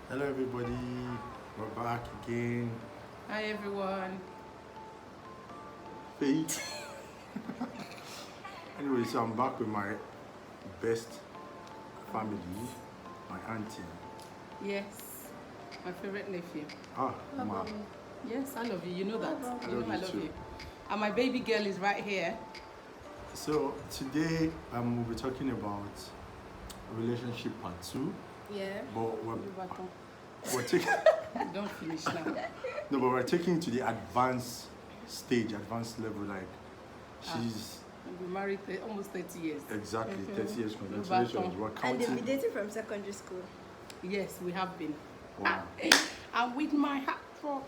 Hello everybody, we're back again. Hi everyone. Faith. Anyway, so I'm back with my best family, my auntie. Yes, my favorite nephew. Ma. Yes, I love you. You know that. I You love know I you love too. you. And my baby girl is right here. So today we'll be talking about relationship part 2. Yeah. But we're taking Don't finish now. no, but we're taking to the advanced stage, advanced level. Like she's We've been married almost 30 years. exactly 30 years. Baton. Congratulations. We're And they've counting. been dating from secondary school. Yes, we have been. Wow. And with my hat for.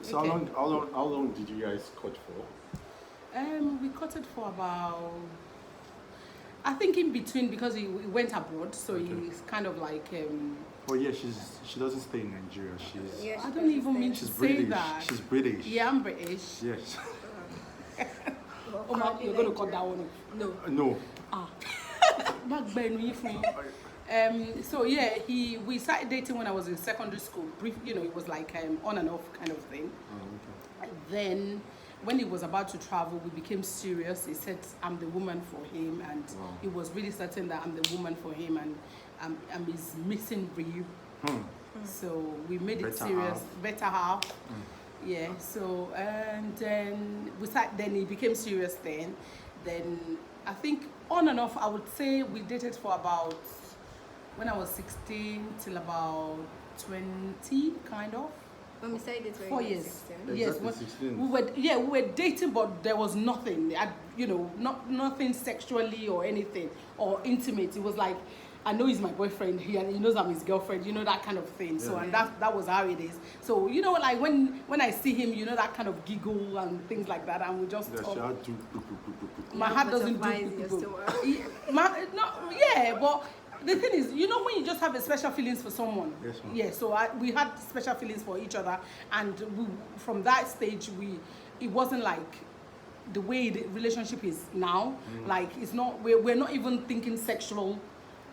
So Okay. how long did you guys cut for? We cut it for about. I think in between because he went abroad, so Okay. he's kind of like. Oh yeah, she doesn't stay in Nigeria. She's Yeah, I don't even mean to she's say British. that. She's British. Yeah, I'm British. Yes. Oh, ma, you're going to cut that one off. No. No. Back then, we free. So yeah, we started dating when I was in secondary school. Brief, it was like on and off kind of thing. Oh, And then when he was about to travel, we became serious. He said I'm the woman for him, and Wow. he was really certain that I'm the woman for him, and I'm his missing rib. okay. So we made it Better serious, half. better half. Yeah. So and then we started. Then he became serious. Then I think on and off, I would say we dated for about when I was 16 till about 20, kind of. When we started dating, 4 we were years. 16. Yes, Exactly 16. we were dating, but there was nothing. Nothing sexually or anything or intimate. It was like, I know he's my boyfriend, he knows I'm his girlfriend. That kind of thing. So Yeah. and that was how it is. So like when I see him, that kind of giggle and things like that, and we just That talk. she had to My heart doesn't do Butterflies in your poo-poo. stomach. But the thing is, when you just have a special feelings for someone. Yes, ma'am. Yeah, so we had special feelings for each other, and from that stage, it wasn't like the way the relationship is now. Like it's not, we're not even thinking sexual.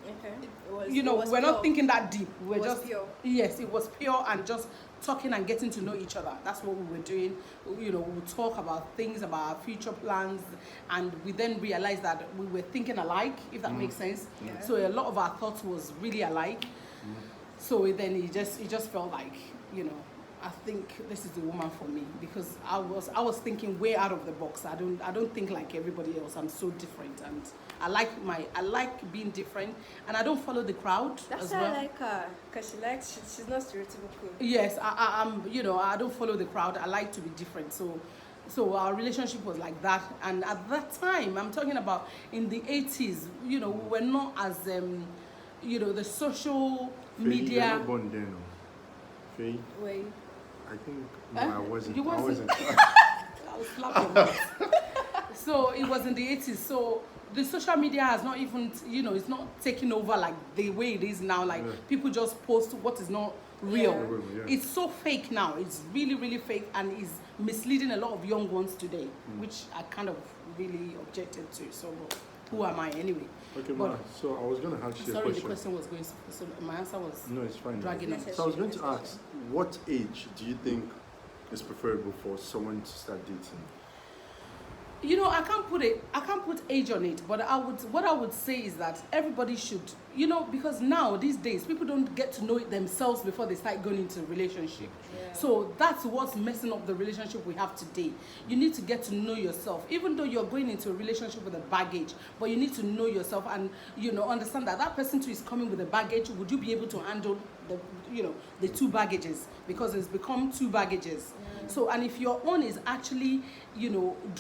Okay. It was We're pure. not thinking that deep. We're It was just pure. Yes, it was pure and just talking and getting to know each other. That's what we were doing. We would talk about things, about our future plans, and we then realized that we were thinking alike, if that makes sense. Yeah. So a lot of our thoughts was really alike. So then it just felt like, I think this is the woman for me, because I was thinking way out of the box. I don't think like everybody else. I'm so different, and I like being different, and I don't follow the crowd. That's as why well. I like her, because she's not stereotypical. Yes, I'm. I don't follow the crowd. I like to be different. So our relationship was like that, and at that time, I'm talking about in the 80s. We were not as the social Faye, you're media. not born then, no. Faye, Wait. I think no, Huh? I wasn't. You I wasn't? wasn't. I was slapping. So it was in the 80s. So the social media has not even, it's not taking over like the way it is now. Like Yeah. people just post what is not real. Yeah. Yeah. It's so fake now. It's really, really fake, and is misleading a lot of young ones today, which I kind of really objected to. So who am I anyway? Okay, But- ma. So I was going to ask you a Sorry, the question. question was going. So my answer was. No, it's fine. Dragging on. So I was going to ask, what age do you think is preferable for someone to start dating? I can't put age on it, but what I would say is that everybody should, because now these days people don't get to know it themselves before they start going into a relationship. Yeah. So that's what's messing up the relationship we have today. You need to get to know yourself, even though you're going into a relationship with a baggage, but you need to know yourself and understand that person too is coming with a baggage. Would you be able to handle the two baggages, because it's become two baggages? So, and if your own is actually,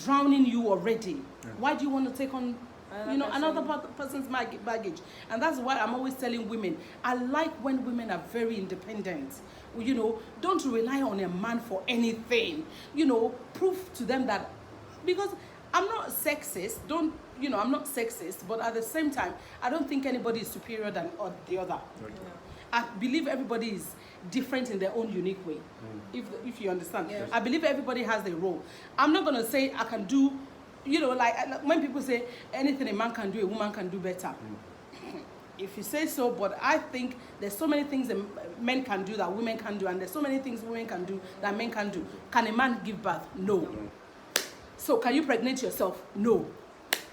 drowning you already, why do you want to take on, another person's baggage? And that's why I'm always telling women, I like when women are very independent. Don't rely on a man for anything. Prove to them that, because I'm not sexist, I'm not sexist, but at the same time, I don't think anybody is superior than the other. Okay. I believe everybody is different in their own unique way, if you understand. Yes. I believe everybody has their role. I'm not going to say I can do, like when people say anything a man can do, a woman can do better. if you say so, but I think there's so many things that men can do that women can do, and there's so many things women can do that men can do. Can a man give birth? No. So can you pregnate yourself? No.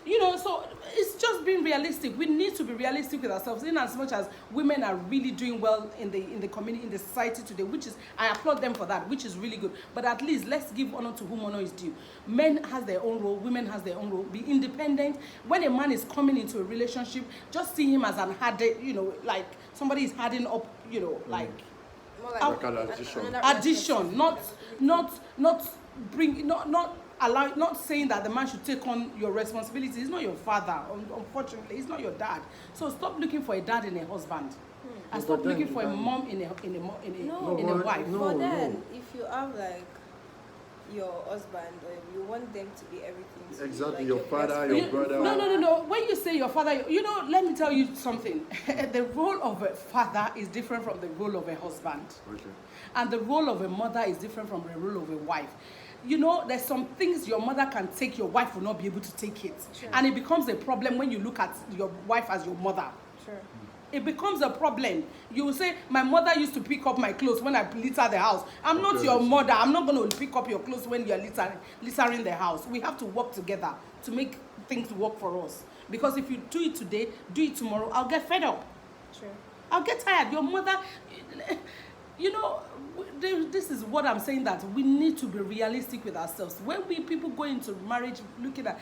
You know, so it's just being realistic. We need to be realistic with ourselves, in as much as women are really doing well in the community, in the society today, which is, I applaud them for that, which is really good. But at least let's give honor to whom honor is due. Men has their own role, women has their own role. Be independent. When a man is coming into a relationship, just see him as an hardened, you know, like somebody is hardening up, you know, like More Like an addition. addition, not saying that the man should take on your responsibility. He's not your father, unfortunately. He's not your dad. So stop looking for a dad in a husband, and stop looking for a mom in a wife. But then, if you have like your husband, or you want them to be everything to Exactly, you, your like father, best your friend. brother. No. When you say your father, you know, let me tell you something. The role of a father is different from the role of a husband. Okay. And the role of a mother is different from the role of a wife. You know, there's some things your mother can take, your wife will not be able to take it. Sure. And it becomes a problem when you look at your wife as your mother. Sure. It becomes a problem. You will say, my mother used to pick up my clothes when I litter the house. I'm not your mother. I'm not going to pick up your clothes when you're littering the house. We have to work together to make things work for us. Because if you do it today, do it tomorrow, I'll get fed up. Sure. I'll get tired. Your mother, you know, this is what I'm saying, that we need to be realistic with ourselves. When people go into marriage looking at,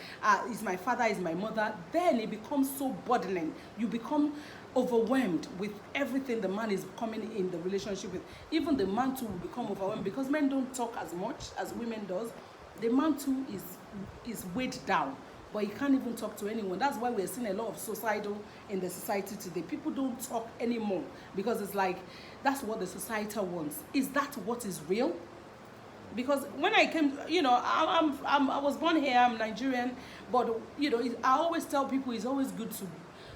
is my father, is my mother, then it becomes so burdening. You become overwhelmed with everything the man is coming in the relationship with. Even the man too will become overwhelmed, because men don't talk as much as women does. The man too is weighed down, but he can't even talk to anyone. That's why we're seeing a lot of suicidal in the society today. People don't talk anymore, because it's like, that's what the society wants. Is that what is real? Because when I came, you know, I was born here, I'm Nigerian, but, you know, I always tell people it's always good to,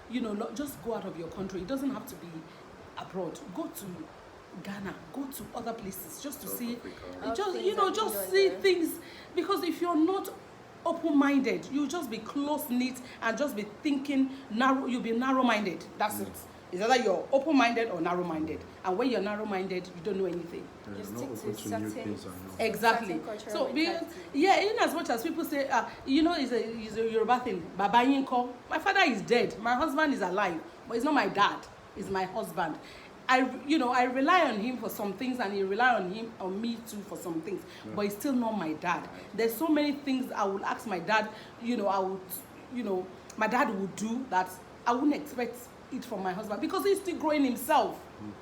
you know, just go out of your country. It doesn't have to be abroad. Go to Ghana, go to other places just to see, just, you know, just see things. Because if you're not open-minded, you'll just be close-knit and just be thinking narrow. You'll be narrow-minded. That's it. It's either you're open-minded or narrow-minded. And when you're narrow-minded, you don't know anything. You Not stick open to to new certain- things. I know. Exactly. So, yeah, in as much as people say, you know, it's a Yoruba thing, Baba Yinko. My father is dead. My husband is alive. But he's not my dad. He's my husband. I rely on him for some things, and he rely on me too for some things. Yeah. But he's still not my dad. There's so many things I would ask my dad, my dad would do that I wouldn't expect it from my husband, because he's still growing himself.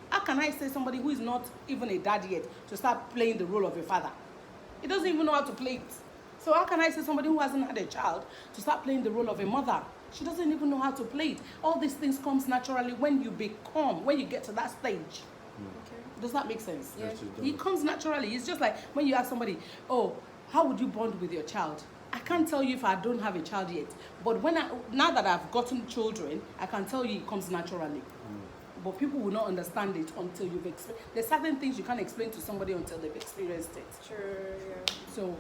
How can I say somebody who is not even a dad yet to start playing the role of a father? He doesn't even know how to play it. So how can I say somebody who hasn't had a child to start playing the role of a mother? She doesn't even know how to play it. All these things comes naturally when you get to that stage. Okay. Does that make sense? Yes. It comes naturally. It's just like when you ask somebody, oh, how would you bond with your child? I can't tell you if I don't have a child yet. But now that I've gotten children, I can tell you it comes naturally. But people will not understand it until you've experienced. There's certain things you can't explain to somebody until they've experienced it. Sure, yeah. So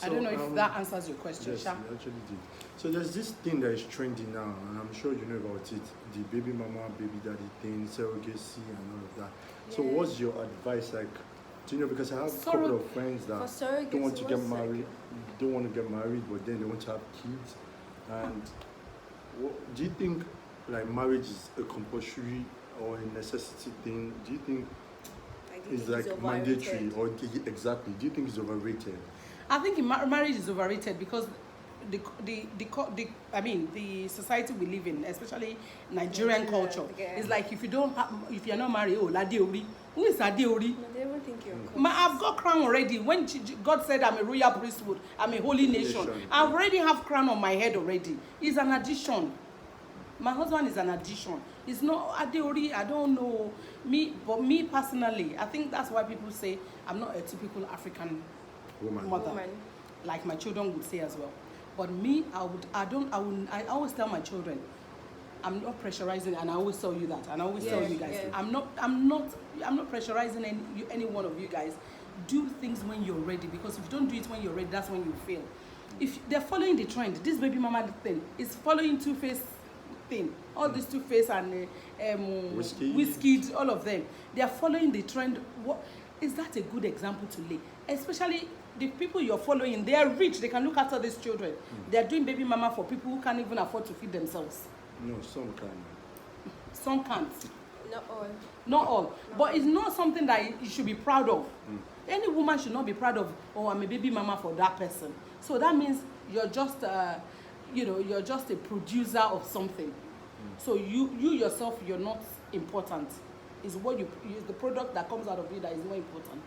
I don't know if that answers your question, yes, Sha. it actually did. So there's this thing that is trending now, and I'm sure you know about it, the baby mama, baby daddy thing, surrogacy and all of that. Yeah. So what's your advice? Like, do you know, because I have a couple of friends that don't want to get married, but then they want to have kids. And do you think like marriage is a compulsory or a necessity thing? Do you think it's like mandatory, or exactly? Do you think it's overrated? I think marriage is overrated, because the society we live in, especially Nigerian culture, is like if you're not married, oh, Lade Ori. Who is Lade Ori? No, they don't think you're I've got crown already. When God said I'm a royal priesthood, I'm a holy nation, I already have crown on my head already. It's an addition. My husband is an addition. It's not Adeori. I don't know but me personally, I think that's why people say I'm not a typical African mother, like my children would say as well. But me, I always tell my children, I'm not pressurizing, and I always tell you that, and I always tell you guys, I'm not pressurizing any one of you guys. Do things when you're ready, because if you don't do it when you're ready, that's when you fail. If they're following the trend, this baby mama thing is following two-faced thing. All these Two-Face and Whiskey. Whiskey, all of them, they are following the trend. What is that a good example to lay? Especially the people you're following, they are rich. They can look after these children. They are doing baby mama for people who can't even afford to feed themselves. No, some can. Some can't. Not all. Not all. But it's not something that you should be proud of. Any woman should not be proud of, oh, I'm a baby mama for that person. So that means you're just, you're just a producer of something. So you yourself, you're not important. It's what it's the product that comes out of you that is more important.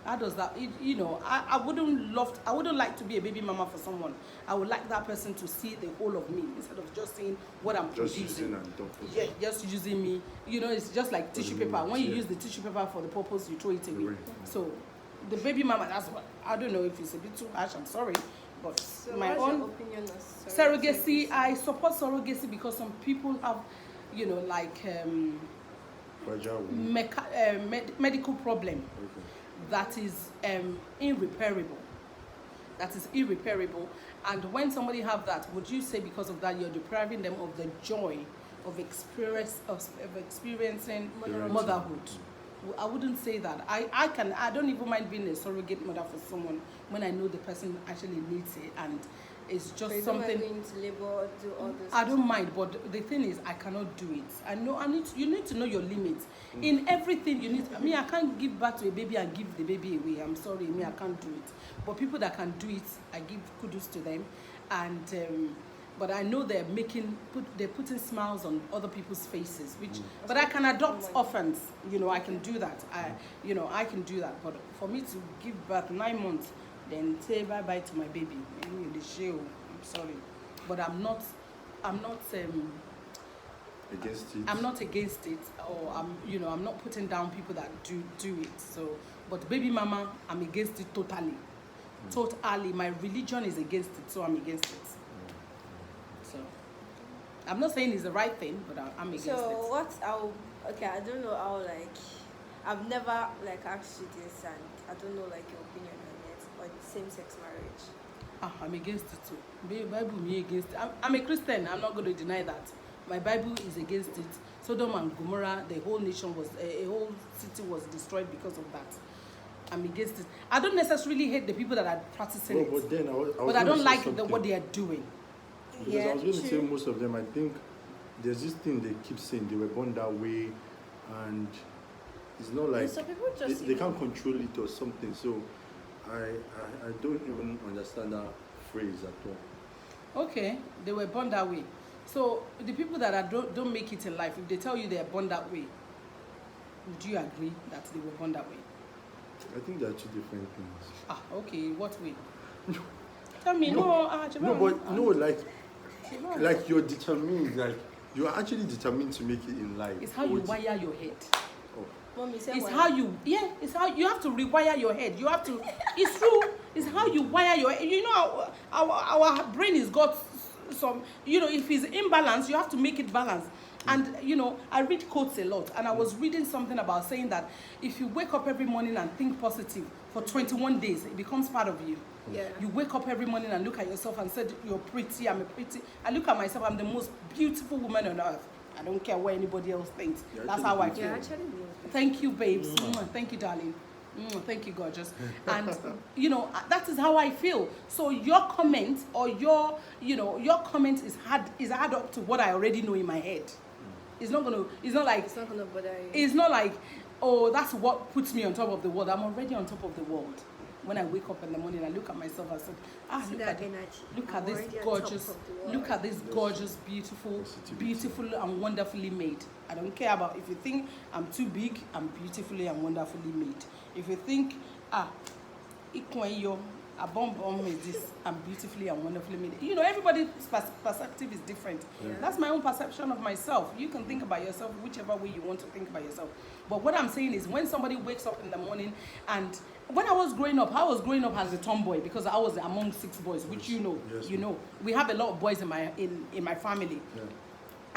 How does that? I wouldn't like to be a baby mama for someone. I would like that person to see the whole of me instead of just seeing what I'm producing. Using and don't Yeah, just using me. It's just like tissue paper. When you use the tissue paper for the purpose, you throw it away. So the baby mama, that's what I don't know if it's a bit too harsh. I'm sorry, but So my what's own your opinion on surrogacy. I support surrogacy because some people have, like fragile. medical problem Okay. that is irreparable. That is irreparable. And when somebody have that, would you say because of that you're depriving them of the joy of experiencing motherhood? I wouldn't say that. I don't even mind being a surrogate mother for someone when I know the person actually needs it and it's just so something. you don't mind going to labor, do all this? I don't mind, but the thing is, I cannot do it. You need to know your limits. In everything, I can't give birth to a baby and give the baby away. I'm sorry, I can't do it. But people that can do it, I give kudos to them. And but I know they're putting smiles on other people's faces, but I can adopt orphans. I can do that. I can do that. But for me to give birth 9 months, then say bye bye to my baby, the show. I'm sorry, but I'm not Against it. I'm not against it, or I'm not putting down people that do it. So, but baby mama, I'm against it totally. Totally, my religion is against it, so I'm against it. So, I'm not saying it's the right thing, but I'm against it. So I don't know how I've never asked you this, and I don't know your opinion on it, on same-sex marriage. I'm against it too. Bible me against it. I'm a Christian. I'm not going to deny that. My Bible is against it. Sodom and Gomorrah, the whole nation a whole city was destroyed because of that. I'm against it. I don't necessarily hate the people that are practicing it. But then I don't like what they are doing. Because I was going to say most of them, I think there's this thing they keep saying, they were born that way, and it's not like so people just they can't control it or something. So I don't even understand that phrase at all. Okay, they were born that way. So the people that don't make it in life, if they tell you they are born that way, would you agree that they were born that way? I think they're two different things. Okay, what way? Tell me, like you're determined, you're actually determined to make it in life. It's how you wire your head. Oh. Mommy, It's how you have to rewire your head. You have to. It's true. It's how you wire your head. Our brain has got some. If it's imbalanced, you have to make it balanced. And I read quotes a lot, and I was reading something about saying that if you wake up every morning and think positive for 21 days, it becomes part of you. Yeah. You wake up every morning and look at yourself and said, you're pretty, I look at myself, I'm the most beautiful woman on earth. I don't care what anybody else thinks. That's how I feel. Yeah, actually. Thank you, babes. Thank you, darling. Thank you, gorgeous. And that is how I feel. So your comment or your comment is hard up to what I already know in my head. It's not gonna bother you. It's not like, oh, that's what puts me on top of the world. I'm already on top of the world. When I wake up in the morning, I look at myself and say, look at this gorgeous, beautiful and wonderfully made. I don't care about if you think I'm too big, I'm beautifully and wonderfully made. If you think, a bomb is this, I'm beautifully and wonderfully made. Everybody's perspective is different. Yeah. That's my own perception of myself. You can think about yourself whichever way you want to think about yourself. But what I'm saying is when somebody wakes up in the morning, and when I was growing up as a tomboy because I was among 6 boys, which yes. we have a lot of boys in my family. Yeah.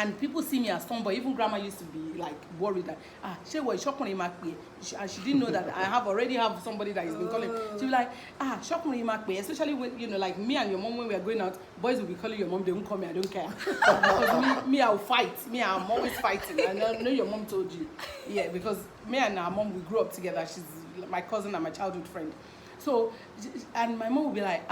and people see me as tomboy. Even grandma used to be like worried that she was shocking and she didn't know that I already have somebody that has been calling. She'd be like, shocking, especially when, you know, like me and your mom, when we are going out, boys will be calling your mom, they won't call me, I don't care. Because me I'll fight. Me, I'm always fighting. I know your mom told you. Yeah, because me and our mom, we grew up together. She's my cousin and my childhood friend. So, and my mom will be like,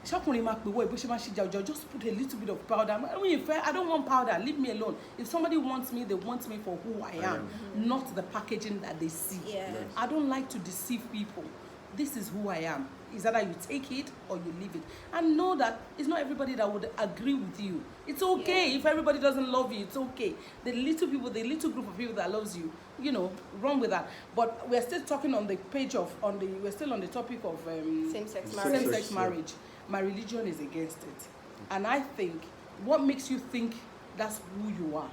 just put a little bit of powder. I don't want powder, leave me alone. If somebody wants me, they want me for who I am, not the packaging that they see. Yes. I don't like to deceive people. This is who I am. Is either you take it or you leave it. And know that it's not everybody that would agree with you. It's okay if everybody doesn't love you, it's okay. The little people, the little group of people that loves you, you know, run with that. But we're still talking on the page of, we're still on the topic of same-sex marriage. Same-sex marriage. My religion is against it. And I think what makes you think that's who you are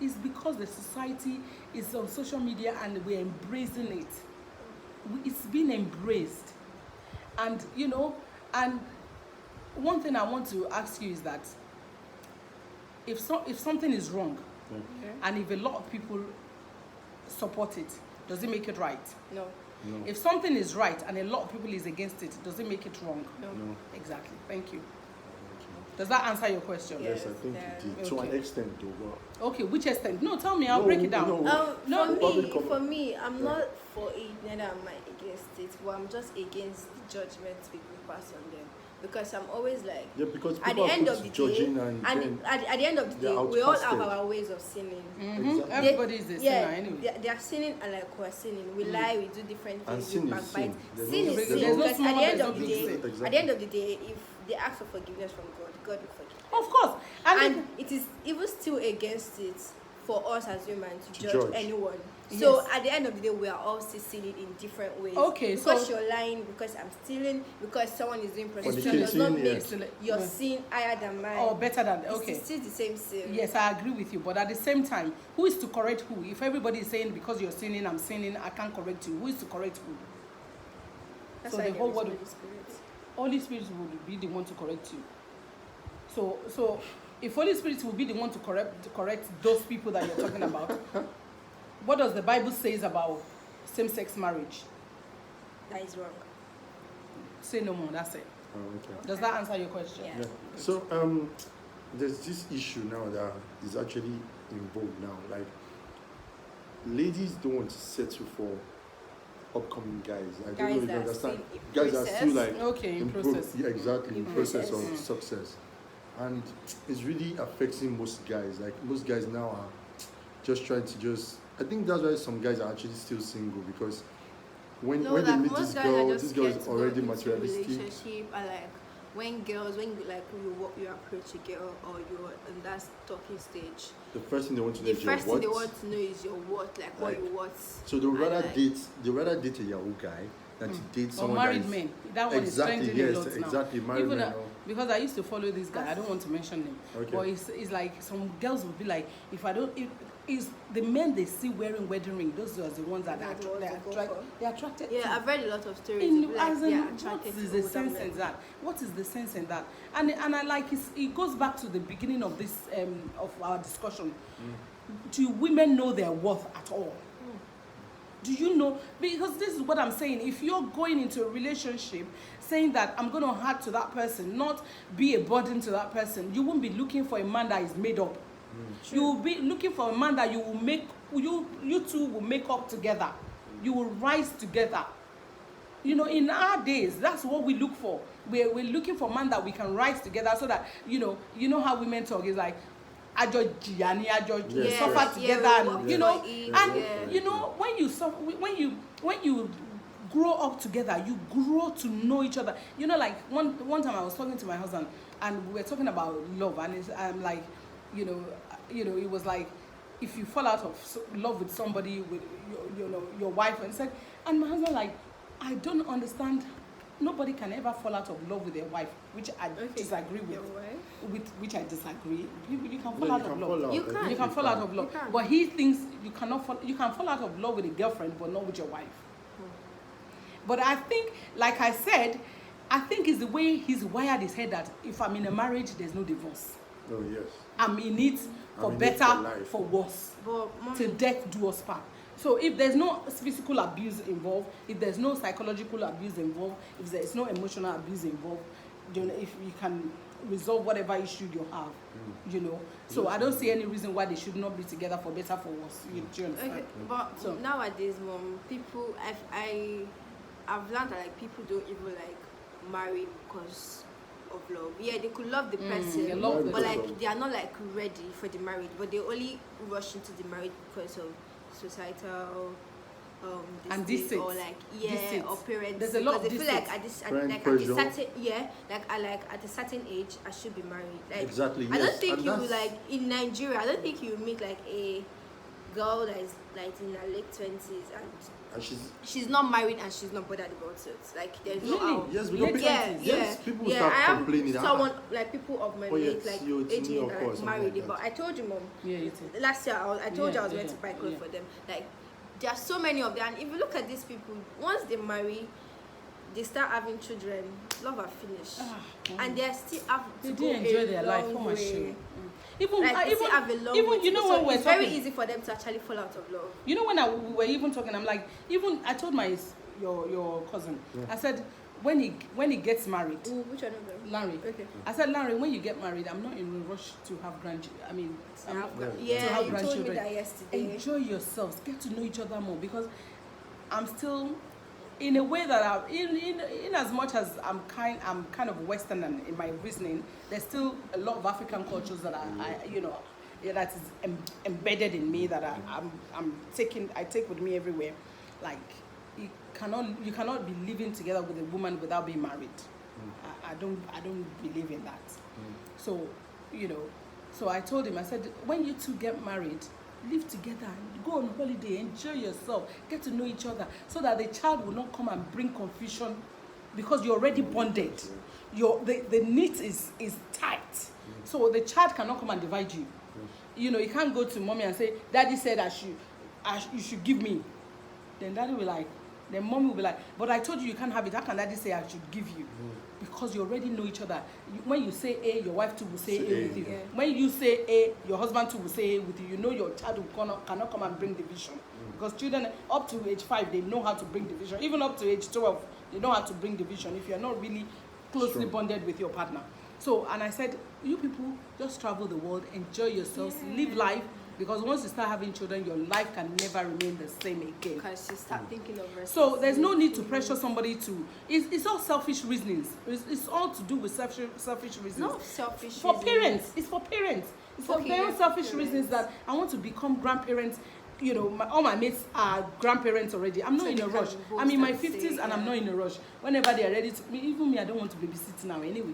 is because the society is on social media and we're embracing it. It's been embraced. And, you know, and one thing I want to ask you is that if something is wrong and if a lot of people support it, does it make it right? No. No. If something is right and a lot of people is against it, does it make it wrong? No. Exactly. Thank you. Does that answer your question? Yes, I think it did. To an extent, though. Well. Okay, which extent? No, tell me. I'll break it down. For me, I'm not for it, neither am I against it. But I'm just against the judgment people pass on them. Because I'm always like, because at the end of the day, and at the end of the day, we all have our ways of sinning. Exactly. Everybody is a sinner anyway. They are sinning and like we're sinning. We lie, we do different things, we backbite. Sin is sin. There's no Because small, at the end there's of no the big day, sin. at the end of the day, if they ask for forgiveness from God, God will forgive. Of course. And it is even still against it for us as humans to judge anyone. So at the end of the day, we are all still sinning in different ways. Okay, because you're lying, because I'm stealing, because someone is doing prostitution does not make your sin higher than mine. Or better than, okay. It's still the same sin. Yes, I agree with you. But at the same time, who is to correct who? If everybody is saying because you're sinning, I'm sinning, I can't correct you. Who is to correct who? That's so why the whole world, Holy Spirit will be the one to correct you. So if Holy Spirit will be the one to correct those people that you're talking about, what does the Bible say about same-sex marriage? That is wrong. Say no more, that's it. Okay. Does that answer your question? Yeah. So there's this issue now that is actually in vogue now. Like, ladies don't want to settle for upcoming guys. I don't know if you understand. Guys are still like in process. Yeah, exactly, in process of success. And it's really affecting most guys. Like, most guys now are just trying to I think that's why some guys are actually still single, because when they meet this girl is already materialistic. Relationship, and like when you approach a girl or you're in that talking stage, the first thing they want to know is your what. The first thing they want to know is your what, like what you want. So they rather date a Yahoo guy than to date someone married men. That one is trending a lot now. Exactly, married men. Because I used to follow this guy, I don't want to mention him. Okay. But it's like some girls would be like, it's the men they see wearing wedding ring, those are the ones that they're attracted to. Yeah, I've read a lot of stories. What is the sense in that? What is the sense in that? And I like it goes back to the beginning of this of our discussion. Do women know their worth at all? Do you know? Because this is what I'm saying. If you're going into a relationship saying that I'm going to hurt to that person, not be a burden to that person, you won't be looking for a man that is made up. You will be looking for a man that you two will make up together. You will rise together. You know, in our days, that's what we look for. We're looking for a man that we can rise together, so that, you know how women talk is like, suffer together, and you know, and you know, when you grow up together, you grow to know each other. You know, like one time I was talking to my husband and we were talking about love, and I'm like, you know, it was like, if you fall out of love with somebody, with your wife, and my husband like, I don't understand. Nobody can ever fall out of love with their wife, which I disagree with. Which I disagree. You can fall out of love. You can fall out of love. But he thinks you cannot fall. You can fall out of love with a girlfriend, but not with your wife. But I think, like I said, I think it's the way he's wired his head that if I'm in a marriage, there's no divorce. Oh yes. I'm in it for I'm in it better, for life. for worse. But mom, Till death do us part. So if there's no physical abuse involved, if there's no psychological abuse involved, if there's no emotional abuse involved, you know, if you can resolve whatever issue you have, you know. So I don't see any reason why they should not be together for better, for worse. Do you understand? okay, but So- nowadays, mom, people, I've learned that like people don't even like marry because of love. Yeah, they could love the person, they love the but person. like they are not like ready for the marriage. But they only rush into the marriage because of societal And this this or it. like This it. or parents. There's a lot of because they this feel like it. at this Parent like pressure. at a certain at a certain age I should be married. Like Exactly, I don't yes, think and you that's- like in Nigeria. I don't think you meet like a girl that is like in her late 20s And she's not married and she's not bothered about it. Like there's no Really? how. yes, because Late people, Yeah, 20s. yes, yeah, people yeah. start I have complaining. someone like people of my Oh, age, yes, like you- it's age me, of that course, like married something it. like But I told you, mom, Yeah, you too. last year I told you I was Yeah, going to buy clothes yeah. for them. Like there are so many of them, and if you look at these people, once they marry, they start having children. Love are finished, and they still have They to didn't go enjoy a their life. long Oh my way. shit. Even Like they still have a long even way you to know go. when So we're it's talking, very easy for them to actually fall out of love. you know when we were even talking, I'm like, even I told your cousin, I said when he gets married, Ooh, which one of them? Larry. Okay. I said, Larry, when you get married, I'm not in a rush to have grandchildren. I mean, I'm not, to Yeah, have you told me grandchildren. that yesterday. Enjoy yourselves, get to know each other more, because I'm still in a way that I'm in as much as I'm kind of Western and in my reasoning, there's still a lot of African cultures that that is embedded in me that I take with me everywhere. Like you cannot be living together with a woman without being married. I don't believe in that. So so I told him, I said, when you two get married, live together, go on holiday, enjoy yourself, get to know each other, so that the child will not come and bring confusion, because you're already bonded. The knit is tight, so the child cannot come and divide you. You can't go to mommy and say, daddy said you should give me. Then daddy will like, then mommy will be like, but I told you can't have it. How can daddy say I should give you? Because you already know each other. When you say A, your wife too will say A with you. Yeah. When you say A, your husband too will say A with you. You know your child cannot come and bring division. Because children up to age 5, they know how to bring division. Even up to age 12, they know how to bring division if you're not really closely bonded with your partner. So, and I said, you people just travel the world, enjoy yourselves, live life. Because once you start having children, your life can never remain the same again. Because you start thinking of So there's no need to pressure somebody to. It's all selfish reasonings. It's all to do with selfish reasons. Not selfish For reasons. parents, it's for parents. It's for Okay, very yeah, selfish parents. reasons that I want to become grandparents. All my mates are grandparents already. I'm not So in they a can rush. boast I'm in my and say, 50s and I'm yeah. not in a rush. Whenever they are ready to, even me, I don't want to babysit now anyway.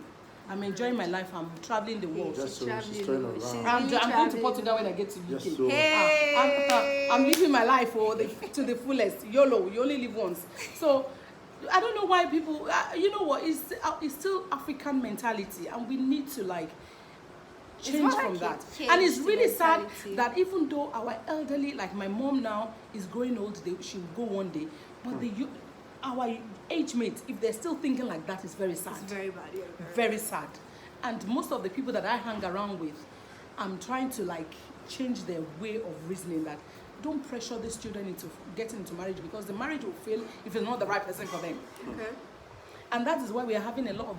I'm enjoying my life. I'm traveling the world. Just so traveling, she's trying oh, around. she's- I'm going to traveling. Portugal when I get to UK. Yes, so Hey. I'm living my life to the fullest. YOLO, you only live once. So I don't know why people, you know what, it's still African mentality, and we need to change more from like that. a And it's change really sad mentality. that even though our elderly, like my mom now is growing old, she will go one day, but our age mates, if they're still thinking like that, it's very sad. It's very bad. Yeah, Very sad. And most of the people that I hang around with, I'm trying to change their way of reasoning, that don't pressure these children into getting into marriage, because the marriage will fail if it's not the right person for them. Okay. And that is why we are having a lot of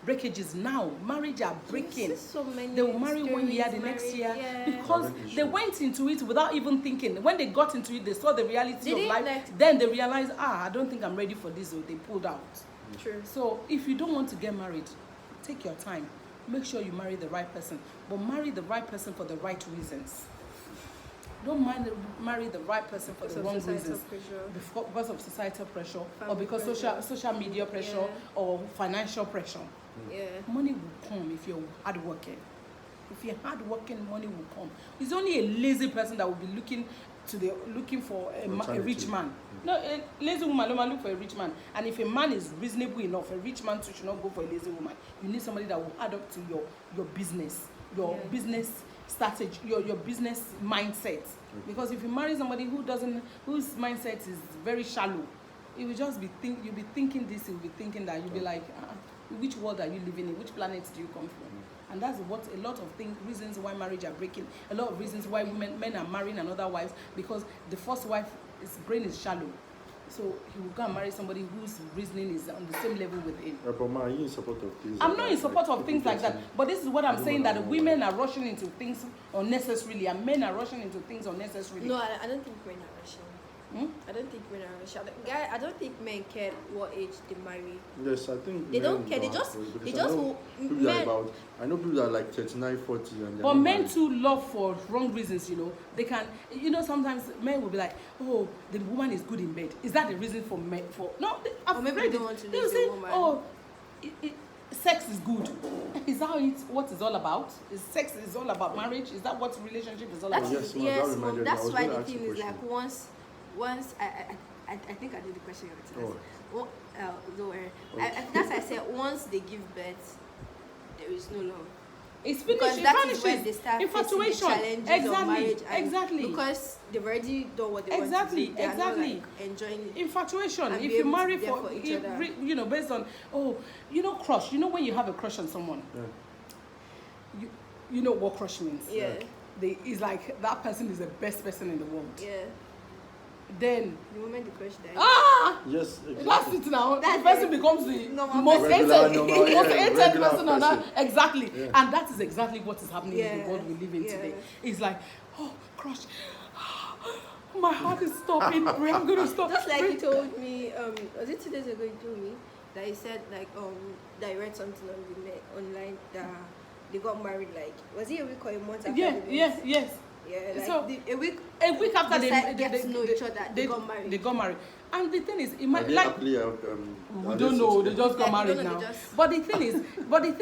breakages now. Marriage are breaking. There's so many They will marry 1 year, the stories, next year, yeah. because they went into it without even thinking. When they got into it, they saw the reality They of didn't life. Then they realized, I don't think I'm ready for this, or they pulled out. True. So if you don't want to get married, take your time. Make sure you marry the right person, but marry the right person for the right reasons. Don't marry the right person for the wrong reasons. Because of societal pressure, or Family because pressure. social media pressure, Yeah. or financial pressure. Yeah. Money will come if you're hardworking. If you're hardworking, money will come. It's only a lazy person that will be looking for a rich man. No, a lazy woman don't look for a rich man. And if a man is reasonable enough, a rich man too should not go for a lazy woman. You need somebody that will add up to your business, your business strategy, your business mindset. Because if you marry somebody whose mindset is very shallow, it will just you'll be thinking this, you'll be thinking that, you'll be like, which world are you living in? Which planet do you come from? And that's what a lot of reasons why marriage are breaking, a lot of reasons why men are marrying another wife, because the first wife, his brain is shallow. So he will go and marry somebody whose reasoning is on the same level with him. But ma, are you in support of things? I'm not in support of things like that. But this is what I'm saying, that women are rushing into things unnecessarily and men are rushing into things unnecessarily. No, I don't think men are rushing. I don't think men are rushing. I don't think men care what age they marry. Yes, I think they don't care. They just I know people that are like 39, 40 and but men too love for wrong reasons, you know. They can, you know, sometimes men will be like, oh, the woman is good in bed. Is that the reason for men? No, or maybe they don't want to lose the woman. Oh, sex is good. Is that what it's all about? Is sex is all about marriage? Is that what relationship is all about? Yes, that's why the thing is like once I think I did the question you asked. Oh. Don't worry. That's why I said once they give birth, there is no love. It's finished. Because that is when they start infatuation. Challenges of marriage. Exactly. Because they've already done what they want to do. They are not, like, enjoying it. Infatuation. If you marry for each other, you know, based on crush. You know when you have a crush on someone. Yeah. You know what crush means. Yeah. It's like that person is the best person in the world. Yeah. Then the moment the crush dies. Yes, exactly. That's it now. That person becomes the most hated person on earth. Exactly. Yeah. And that is exactly what is happening in the world we live in today. It's like, oh, crush. My heart is stopping. I'm gonna stop. Just like you told me, was it 2 days ago you told me that you said like that you read something on the net online that they got married, like was it a week or a month after? Yes. Yeah, like so a week after they get to know each other, they got married. They got married, and the thing is, it might like we don't know. They just got married now. But the thing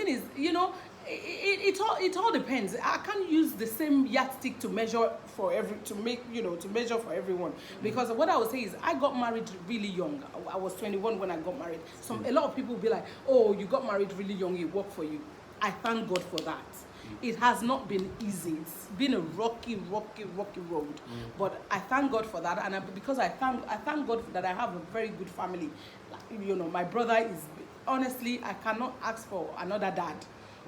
is, you know, it all depends. I can't use the same yardstick to measure for everyone. Because what I would say is, I got married really young. I was 21 when I got married. A lot of people will be like, oh, you got married really young. It worked for you. I thank God for that. It has not been easy. It's been a rocky road. But I thank God for that, and because I thank God that I have a very good family. You know, my brother is honestly, I cannot ask for another dad.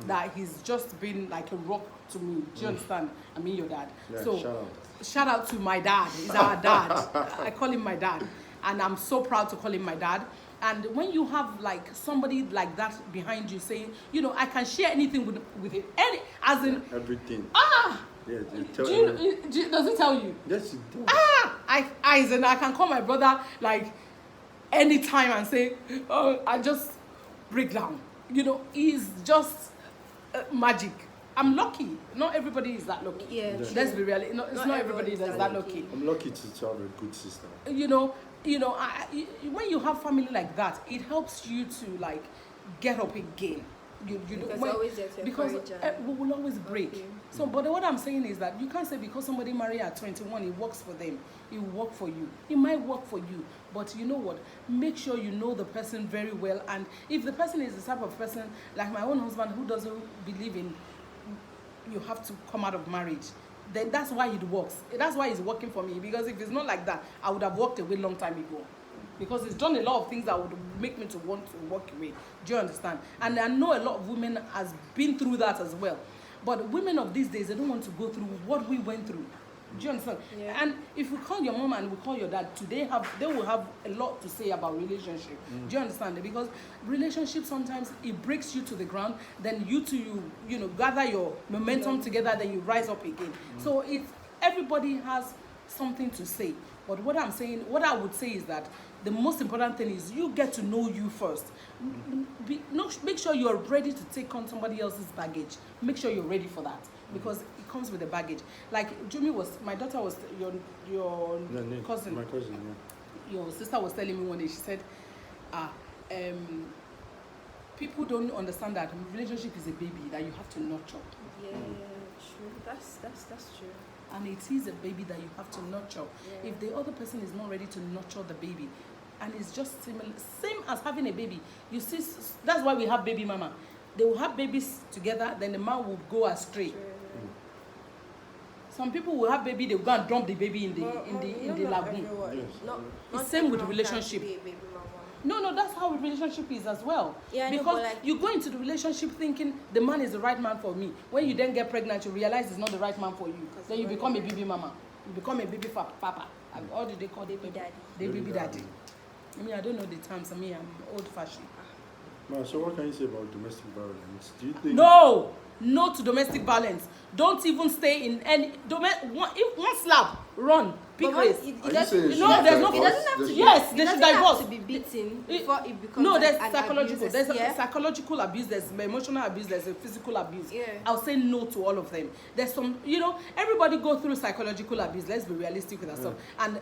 That he's just been like a rock to me. Do you understand? I mean, your dad. Yeah, so shout out to my dad. He's our dad. I call him my dad, and I'm so proud to call him my dad. And when you have like somebody like that behind you saying, you know, I can share anything with it, as in everything. Yeah, does it tell you? Yes, it does. I can call my brother like anytime and say, oh, I just break down. You know, he's just magic. I'm lucky. Not everybody is that lucky. Yeah. Let's be real. No, it's not everybody that's that lucky. I'm lucky to have a good sister. You know, when you have family like that, it helps you to like get up again. Because we will always break. Okay. So, but what I'm saying is that you can't say because somebody married at 21, it works for them. It will work for you. It might work for you, but you know what? Make sure you know the person very well. And if the person is the type of person like my own husband who doesn't believe in you have to come out of marriage, then that's why it works. That's why it's working for me. Because if it's not like that, I would have walked away long time ago. Because it's done a lot of things that would make me to want to walk away. Do you understand? And I know a lot of women has been through that as well. But women of these days, they don't want to go through what we went through. Do you understand? Yeah. And if we call your mom and we call your dad, they will have a lot to say about relationship. Do you understand? Because relationship sometimes it breaks you to the ground, then you gather your momentum together, then you rise up again. So everybody has something to say. But what I would say is that the most important thing is you get to know you first. Make sure you're ready to take on somebody else's baggage. Make sure you're ready for that. Because it comes with the baggage. Like my daughter was your cousin. My cousin, yeah. Your sister was telling me one day, she said, people don't understand that relationship is a baby that you have to nurture. Yeah, true. That's true. And it is a baby that you have to nurture. Yeah. If the other person is not ready to nurture the baby, and it's just same as having a baby. You see, that's why we have baby mama. They will have babies together, then the man will go astray. Some people will have baby, they will go and dump the baby in the lagoon. Yes. It's same with relationship. No, that's how relationship is as well. Yeah, because you go into the relationship thinking the man is the right man for me. When you then get pregnant, you realize it's not the right man for you. Then you become a baby mama. You become a baby papa. And what do they call baby daddy? The baby daddy. I mean, I don't know the terms. I mean, I'm old-fashioned. So what can you say about domestic violence? Do you think... No to domestic violence. Don't even stay in any if one slap, run, pick race. There's no. It doesn't have to. Yes, they should divorce. To be beaten before it becomes. No, there's an psychological. Abuse. There's psychological abuse. There's emotional abuse. There's a physical abuse. Yeah. I'll say no to all of them. There's some. Everybody go through psychological abuse. Let's be realistic with ourselves. Yeah. And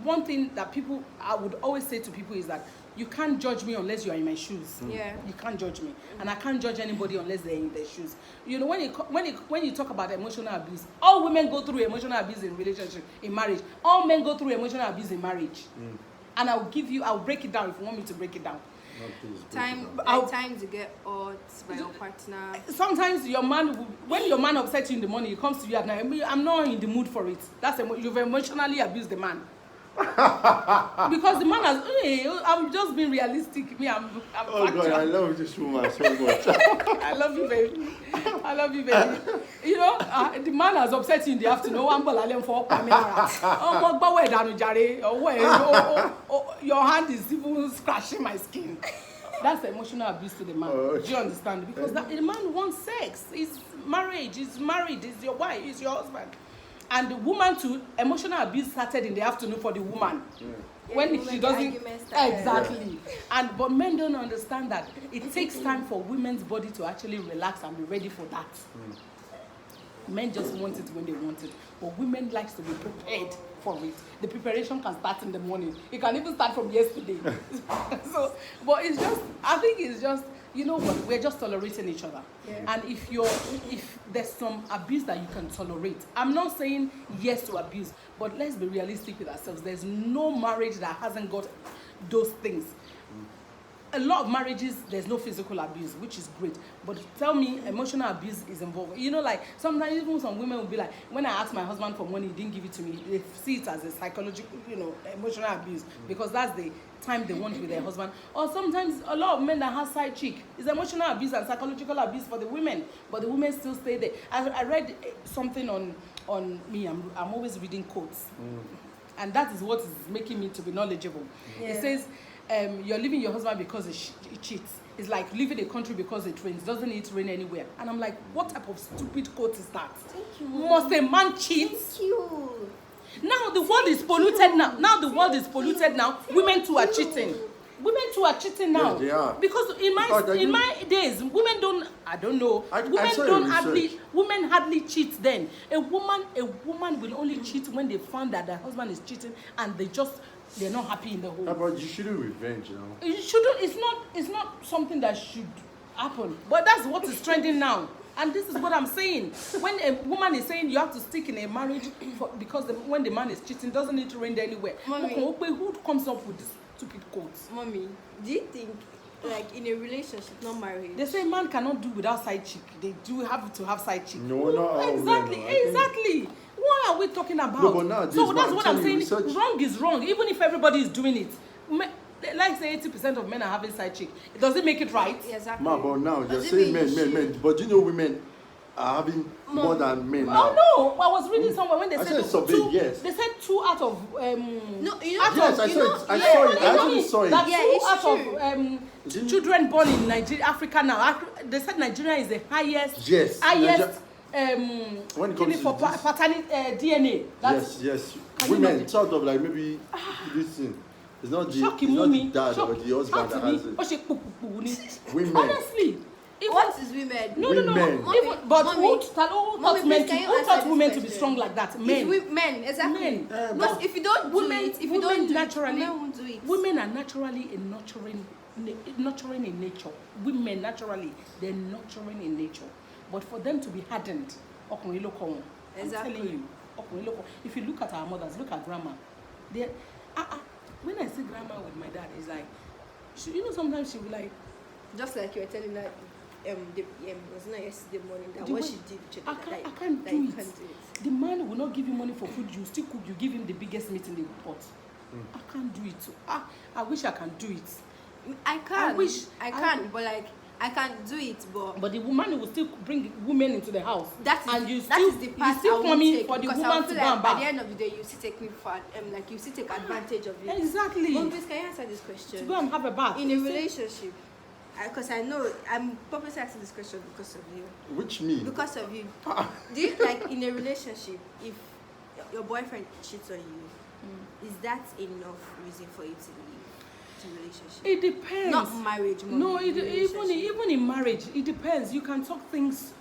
one thing that I would always say to people is that you can't judge me unless you are in my shoes. Yeah. You can't judge me, and I can't judge anybody unless they're in their shoes. When you talk about emotional abuse, all women go through emotional abuse in relationship, in marriage. All men go through emotional abuse in marriage. And I'll break it down if you want me to break it down. Time to get hurt by your partner. Sometimes when your man upsets you in the morning, he comes to you at night. I'm not in the mood for it. You've emotionally abused the man. Because the man has. I'm just being realistic. I'm oh factual. God, I love this woman so much. I love you, baby. The man has upset you in the afternoon. Your hand is even scratching my skin. That's emotional abuse to the man. Do you understand? Because the man wants sex. It's marriage. He's married. It's your wife. It's your husband. And the woman too, emotional abuse started in the afternoon for the woman. When she doesn't exactly. But men don't understand that it takes time for women's body to actually relax and be ready for that. Men just want it when they want it, but women likes to be prepared for it. The preparation can start in the morning. It can even start from yesterday. But I think it's just. You know what? We're just tolerating each other. Yeah. And if there's some abuse that you can tolerate, I'm not saying yes to abuse, but let's be realistic with ourselves. There's no marriage that hasn't got those things. A lot of marriages, there's no physical abuse, which is great. But tell me, emotional abuse is involved. Like sometimes even some women will be like, when I asked my husband for money, he didn't give it to me. They see it as a psychological, emotional abuse because that's the time they want with their husband. Or sometimes a lot of men that have side chick is emotional abuse and psychological abuse for the women, but the women still stay there. I read something on me. I'm always reading quotes, and that is what is making me to be knowledgeable. It says. You're leaving your husband because he cheats. It's like leaving a country because it rains. Doesn't it rain anywhere? And I'm like, what type of stupid quote is that? Thank you. Must a man cheat? Thank you. Now the world is polluted now. Now the world is polluted now. Women too are cheating. Women too are cheating now. Yes, they are. Because in my days, women don't. I don't know. Women hardly cheat. Then a woman will only cheat when they found that their husband is cheating and they're not happy in the home. But you shouldn't revenge, You shouldn't. It's not something that should happen. But that's what is trending now. And this is what I'm saying. When a woman is saying you have to stick in a marriage because when the man is cheating, doesn't need to rain anywhere. Mommy, who comes up with this stupid quotes? Mommy, do you think, like in a relationship, not marriage? They say man cannot do without side chick. They do have to have side chick. No, not all exactly. Men, Exactly. What are we talking about? No, but now, so that's what I'm saying. Wrong is wrong. Even if everybody is doing it. Like say 80% of men are having side chick. Does it make it right? Exactly. But now you're saying men. But do you know women are having more than men now? Oh no! I was reading somewhere when they said two. Yes. They said 2 out of No, you know. Yes, I saw it. I actually saw it. That yeah, 2 out of children born in Nigeria, Africa now. They said Nigeria is the highest. Yes. Highest. When it comes to paternity DNA. Yes. Women sort of like maybe this thing. It's not the dad or the husband that has it. Women. Honestly. What is women? No. But who taught women to be strong like that? Men. Men, exactly. Men. Because if you don't do it, if you don't naturally, women won't do it. Women are naturally nurturing in nature. Women naturally, they're nurturing in nature. But for them to be hardened, exactly. I'm telling you, if you look at our mothers, look at grandma. When I see grandma with my dad, it's like, sometimes she'll be like, just like you were telling that was not yesterday morning that what she did. I can't do it. The man will not give you money for food. You still cook. You give him the biggest meat in the pot. I can't do it. I wish I can do it. I can, but like I can't do it, but the woman will still bring women into the house. That is the part you still coming for the woman to go and by the end of the day, you still take me for like you still take advantage of it. Exactly. But please, can you answer this question? To go and have a bath in a relationship. Because I know I'm purposely asking this question because of you. Which me? Because of you. Do you like in a relationship if your boyfriend cheats on you? Is that enough reason for you to leave the relationship? It depends. Not marriage. No, even in marriage, it depends. You can talk things.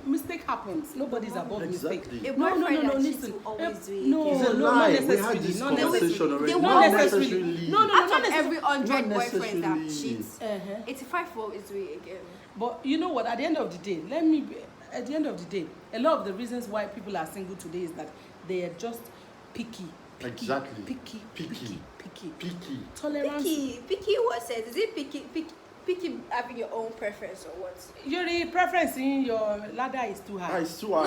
Mistake happens. Nobody's above mistake. A boyfriend that cheats will always do it. No, it's a lie. not necessarily. We had this conversation already. Not necessarily. No, Out not of every 100 Not boyfriends that necessarily. cheats, 85 will always do it again. But you know what? At the end of the day, a lot of the reasons why people are single today is that they are just picky. Exactly. Picky. Tolerance. Picky what says? Is it picky having your own preference or what? Your preference in your ladder is too high. It's too high.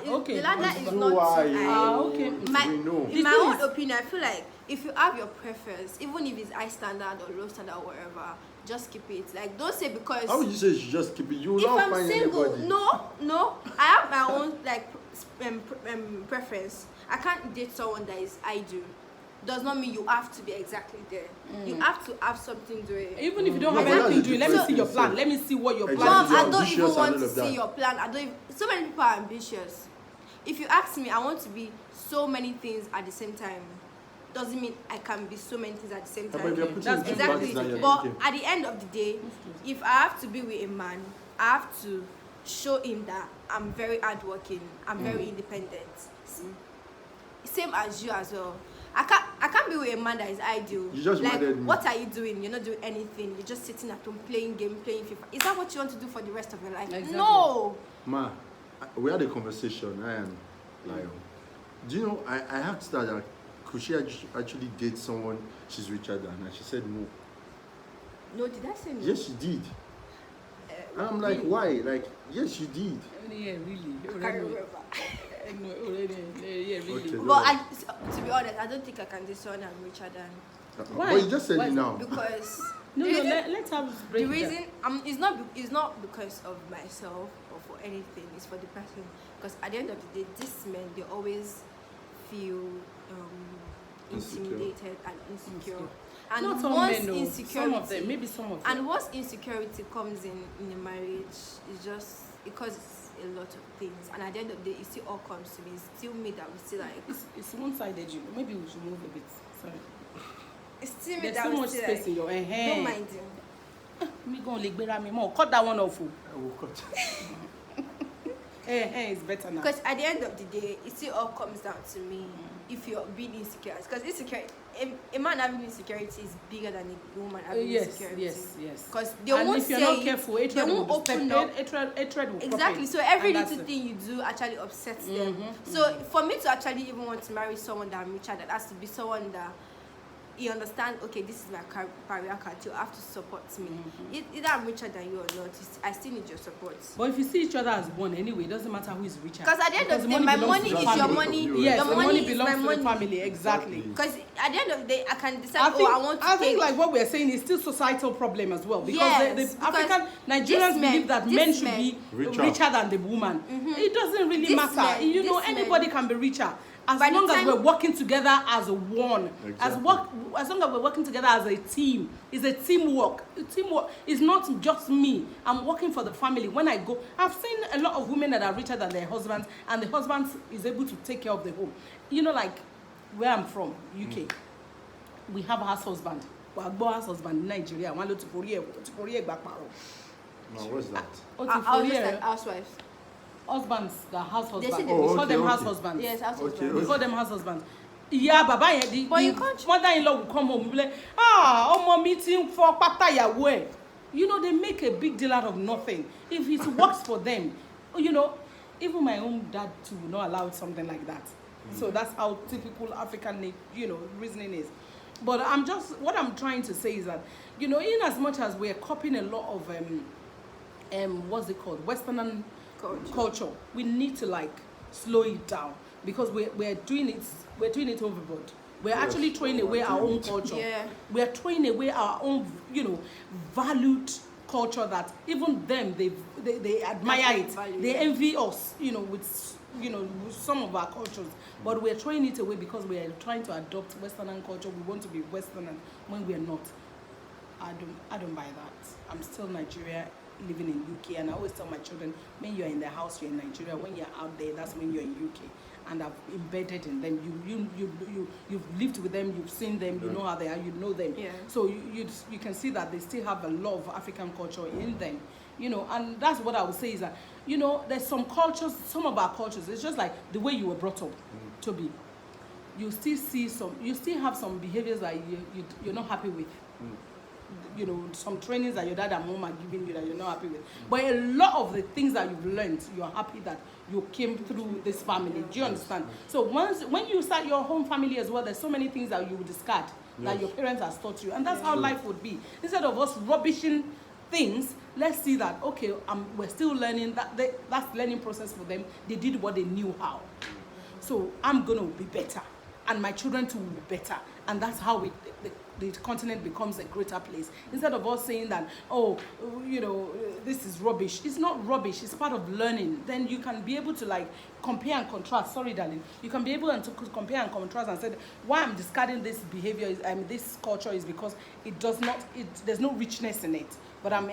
No, okay. The ladder It's is too not too high. high. Okay. In my own opinion, I feel like if you have your preference, even if it's high standard or low standard or whatever, just keep it. Like, don't say because. How would you say you should just keep it? You will if not I'm find single, anybody. no, I have my own like preference. I can't date someone that is ideal. Does not mean you have to be exactly there. You have to have something doing. Even if you don't have anything doing, let me see your plan. Let me see what your plan Mom, is. I don't even want to see your plan. So many people are ambitious. If you ask me, I want to be so many things at the same time. Doesn't mean I can be so many things at the same time. That's exactly. But at the end of the day, if I have to be with a man, I have to show him that I'm very hardworking. I'm very independent. Same as you as well. I can't be with a man that is ideal. You just like, me. what are you doing? You're not doing anything. You're just sitting at home playing game, playing FIFA. Is that what you want to do for the rest of your life? Exactly. No. Ma, we had a conversation. I am Layo. Do you know? I have to start that. Could she actually date someone she's richer than? And she said no. No, did I say no? Yes, she did. And I'm like, why? Like, yes, you did. Yeah, really. I can't remember. Yeah, really. Okay, But to be honest, I don't think I can date someone I'm richer than. Why? But you just said Why? it now. Because let's have the reason it's not because of myself or for anything. It's for the person. Because at the end of the day, these men, they always feel intimidated and insecure. And not all once men, insecurity, some of them, maybe some of them. And once insecurity comes in a marriage, it's just because a lot of things, and at the end of the day, it still all comes to me. It's still me that we still like. It's one-sided. Maybe we should move a bit. Sorry. It's still me There's that so we much still space like. in your hand. Don't mind him. Me go like me more. Cut that one off. I will cut. It's better now. Because at the end of the day, it still all comes down to me. If you're being insecure, because a man having insecurity is bigger than a woman having insecurity. Yes. Because they won't if you're say not careful, they won't open up. Hatred will Exactly. So every little thing you do actually upsets them. So for me to actually even want to marry someone that I'm richer, that has to be someone that you understand, okay, this is my career card, you have to support me. Either I'm richer than you or not, I still need your support. But if you see each other as one anyway, it doesn't matter who is richer. Because at the end of the day, my money is your money. Yes, your the money belongs is my to the family, exactly. Because at the end of the day, I can decide, I think like what we're saying is still societal problem as well. Because the African Nigerians believe that men should be richer than the woman. It doesn't really matter. Anybody can be richer. As long as we're working together as one, as long as we're working together as a team, it's a teamwork. Teamwork is not just me. I'm working for the family. When I go, I've seen a lot of women that are richer than their husbands, and the husband is able to take care of the home. Like where I'm from, UK, we have a house husband. We have a house husband in Nigeria. Now, what's that? I was just like housewives. Husbands, the house husbands. They call them house husbands. Yes, house husbands. We call them house husbands. Yeah, Baba, but you can't. Mother-in-law will come home and be like, I'm meeting for Patayawe. They make a big deal out of nothing. If it works for them, even my own dad too will not allow something like that. So that's how typical African, reasoning is. But what I'm trying to say is that, in as much as we're copying a lot of what's it called, Western culture. We need to like slow it down because we're doing it overboard. We're actually throwing away our own culture. Yeah. We're throwing away our own, valued culture that even them they admire it. They envy us, with some of our cultures. But we're throwing it away because we are trying to adopt Western culture. We want to be Western when we are not. I don't buy that. I'm still Nigeria living in UK, and I always tell my children, when you're in the house, you're in Nigeria. When you're out there, that's when you're in UK. And I've embedded in them. You've lived with them, you've seen them, you know how they are, you know them. Yeah. So you can see that they still have a lot of African culture in them. And that's what I would say is that, there's some cultures, some of our cultures, it's just like the way you were brought up, Toby. You still have some behaviors that you're not happy with. Some trainings that your dad and mom are giving you that you're not happy with. But a lot of the things that you've learned, you're happy that you came through this family. Do you understand? So when you start your home family as well, there's so many things that you will discard that your parents have taught you. And that's how life would be. Instead of us rubbishing things, let's see that, okay, we're still learning. That's learning process for them. They did what they knew how. So I'm going to be better. And my children too will be better. And that's how the continent becomes a greater place. Instead of us saying that, this is rubbish. It's not rubbish. It's part of learning. Then you can be able to like compare and contrast. Sorry, darling. You can be able to compare and contrast and say, why I'm discarding this behavior, this culture is because there's no richness in it. But I'm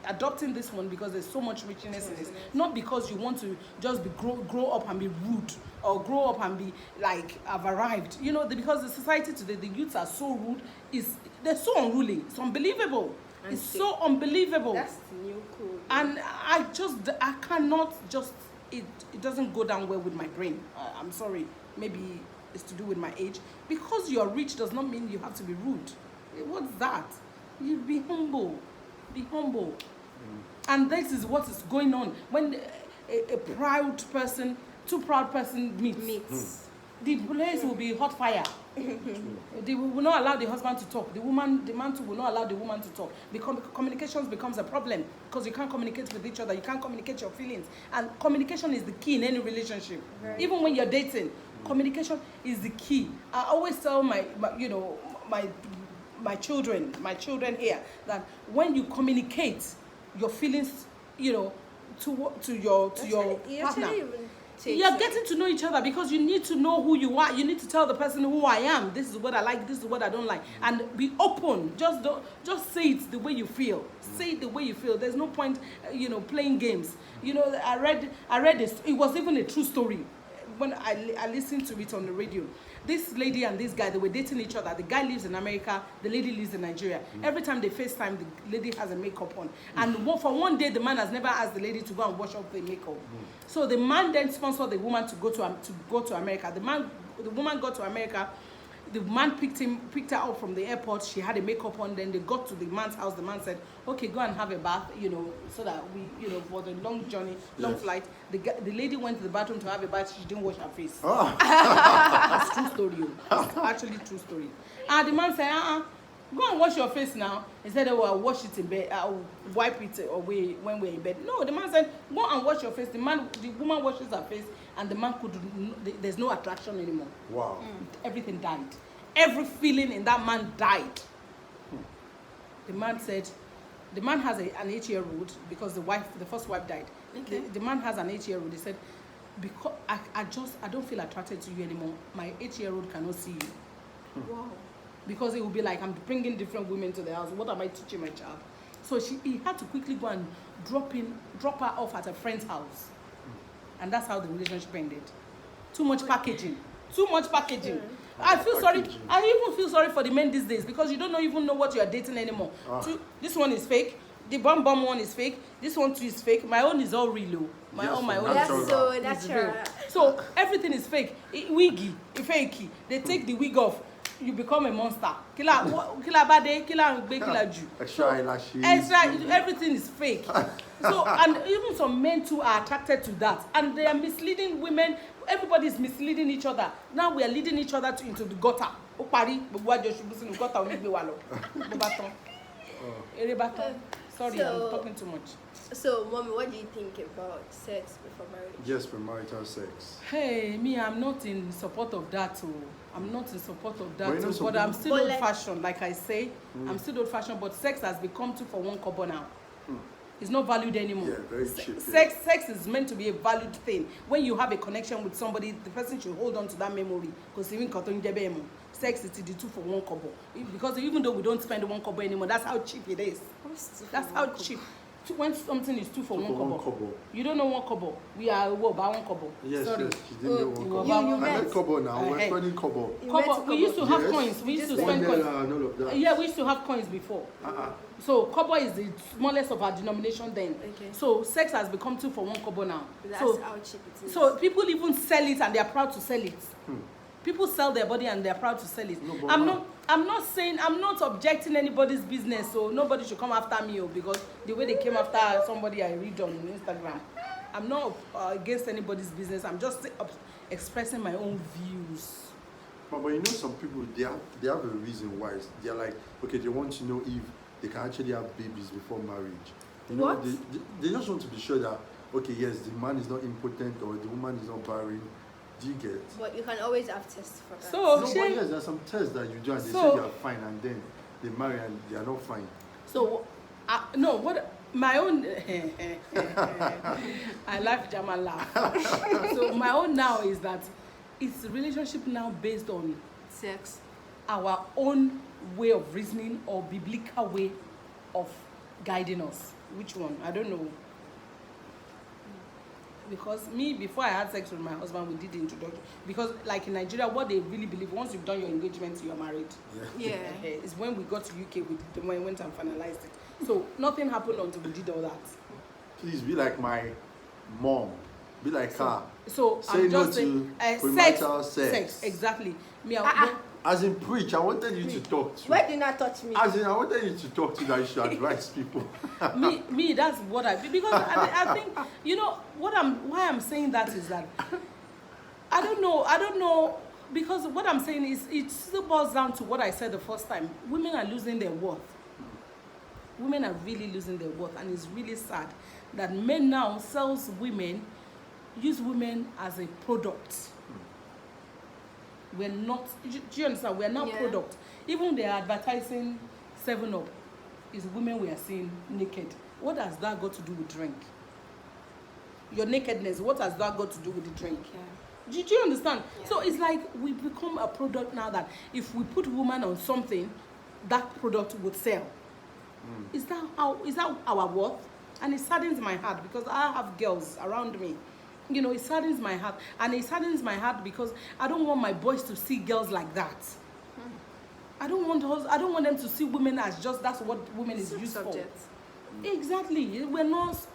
adopting this one because there's so much richness in it. Not because you want to just grow up and be rude or grow up and be like, I've arrived. Because the society today, the youths are so rude, they're so unruly. It's unbelievable. It's so unbelievable. That's the new cool. And I cannot just, it doesn't go down well with my brain. I'm sorry. Maybe it's to do with my age. Because you're rich does not mean you have to be rude. What's that? You be humble. Be humble. And this is what is going on. When a proud person, two proud person meets. The place will be hot fire. They will not allow the husband to talk. The man too will not allow the woman to talk. Communications becomes a problem because you can't communicate with each other. You can't communicate your feelings. And communication is the key in any relationship. Even when you're dating, communication is the key. I always tell my children here that when you communicate your feelings, to your partner, you're getting to know each other because you need to know who you are. You need to tell the person who I am. This is what I like. This is what I don't like, and be open. Just say it the way you feel. Say it the way you feel. There's no point, playing games. I read this. It was even a true story. When I listened to it on the radio, this lady and this guy, they were dating each other. The guy lives in America, the lady lives in Nigeria. Every time they FaceTime, the lady has a makeup on. And for one day, the man has never asked the lady to go and wash off the makeup. So the man then sponsored the woman to go to America. The woman got to America. The man picked her up from the airport. She had a makeup on. Then they got to the man's house. The man said, okay, go and have a bath, so that we, for the long journey, long flight. The lady went to the bathroom to have a bath. She didn't wash her face. That's true story. It's actually true story. And the man said, go and wash your face now. He said, I'll wash it in bed. I'll wipe it away when we're in bed. No, the man said, go and wash your face. The woman washes her face, and the man there's no attraction anymore. Wow. Everything died. Every feeling in that man died. The man said, the man has an 8-year-old because the first wife died. Okay. The man has an 8-year-old. He said, because I don't feel attracted to you anymore. My 8-year-old cannot see you. Wow. Because it will be like, I'm bringing different women to the house. What am I teaching my child? So he had to quickly go and drop her off at a friend's house. And that's how the relationship ended. Too much packaging. I feel sorry. I even feel sorry for the men these days because you don't even know what you are dating anymore. This one is fake. The bomb one is fake. This one too is fake. My own is all real. My own That's so natural. So everything is fake. Wiggy, fakey. They take the wig off. You become a monster. Killer bade, killer Jew. Extra, everything is fake. So, and even some men too are attracted to that, and they are misleading women. Everybody is misleading each other. Now we are leading each other into the gutter. Sorry, I'm talking too much. So, Mommy, what do you think about sex before marriage? Yes, premarital sex. Hey, me, I'm not in support of that. I'm not in support of that. But I'm still But old-fashioned, like I say. I'm still old-fashioned, but sex has become 2 for 1 kobo now. It's not valued anymore. Yeah, very cheap. Sex is meant to be a valued thing. When you have a connection with somebody, the person should hold on to that memory. Because even sex is the 2 for 1 kobo. Because even though we don't spend 1 kobo anymore, that's how cheap it is. That's how cheap. When something is 2 for 1 kobo. You don't know 1 kobo. We are by 1 kobo. Yes, sorry. yes, you didn't know 1 kobo. I met kobo now. We're spending kobo. We used to have coins. We used to spend coins. And all of that. Yeah, we used to have coins before. So kobo is the smallest of our denomination then. Okay. So sex has become 2 for 1 kobo now. That's how cheap it is. So people even sell it and they are proud to sell it. People sell their body and they are proud to sell it. I'm not saying, I'm not objecting anybody's business, so nobody should come after me because the way they came after somebody I read on Instagram. I'm not against anybody's business. I'm just expressing my own views. But you know, some people, they have a reason why. They're like, okay, they want to know if they can actually have babies before marriage. You know, What? They just want to be sure that, okay, yes, the man is not impotent or the woman is not barren. Do you get? But you can always have tests for that. So, No, but yes, there are some tests that you do and they say you are fine and then they marry and they are not fine. So, no, what my own I laugh, Jama laugh. So my own now is that it's a relationship now based on sex, our own way of reasoning or biblical way of guiding us. Which one? I don't know. Because me, before I had sex with my husband, we did the introduction. Because like in Nigeria, what they really believe, once you've done your engagement, you are married. Yeah. It's when we got to UK, when we went and finalized it. So nothing happened until we did all that. Please be like my mom. Be like her. So say I'm no just saying, premarital sex. Exactly. Me, As in preach, I wanted you to talk to. Why did you not touch me? As in, I wanted you to talk to that you should advise people. me, that's what because I think, you know, why I'm saying that is that, I don't know, because what I'm saying is, it still boils down to what I said the first time. Women are losing their worth. Women are really losing their worth, and it's really sad that men now use women as a product. We're not, do you understand? We're now product. Even they are advertising 7-Up, is women we are seeing naked. What has that got to do with drink? Your nakedness, what has that got to do with the drink? Yeah. Do you understand? Yeah. So it's like we become a product now that if we put woman on something, that product would sell. Is that our worth? And it saddens my heart because I have girls around me. You know, it saddens my heart. And it saddens my heart because I don't want my boys to see girls like that. I don't want them to see women as just that's what women is used for. Exactly. We're not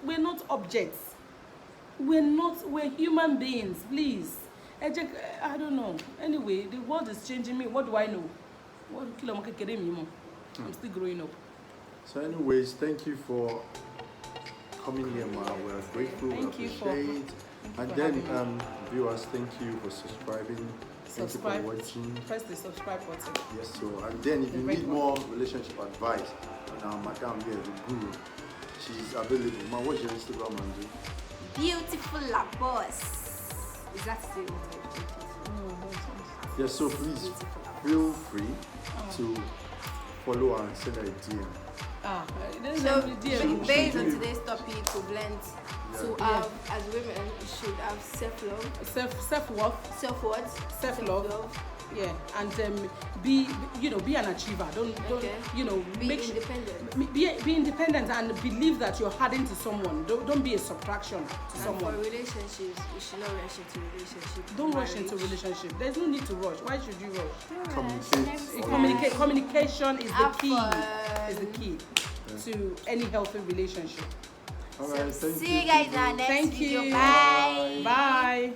objects. We're human beings, please. I don't know. Anyway, the world is changing me. What do I know? I'm still growing up. So anyways, thank you for coming here, Ma. We're grateful, we appreciate. And then viewers, thank you for subscribing. Thank you for watching. Press the subscribe button. Yes, so and then if you need more relationship advice, now Madam here, the guru, she's available. Ma, what's your Instagram handle? Beautiful La Bose. Is that still No, yes, so please feel free to follow her and send her a DM. So based on today's topic, we've learned to have, as women, we should have self-love, self-worth, yeah, and be an achiever. Don't be independent. Be independent and believe that you're adding to someone. Don't be a subtraction to someone. For relationships, we should not rush into relationships. Don't rush into relationship. There's no need to rush. Why should you rush? Communicate. Communication is the key. Is the key to any healthy relationship. All right, see you guys in our next video. Bye. Bye.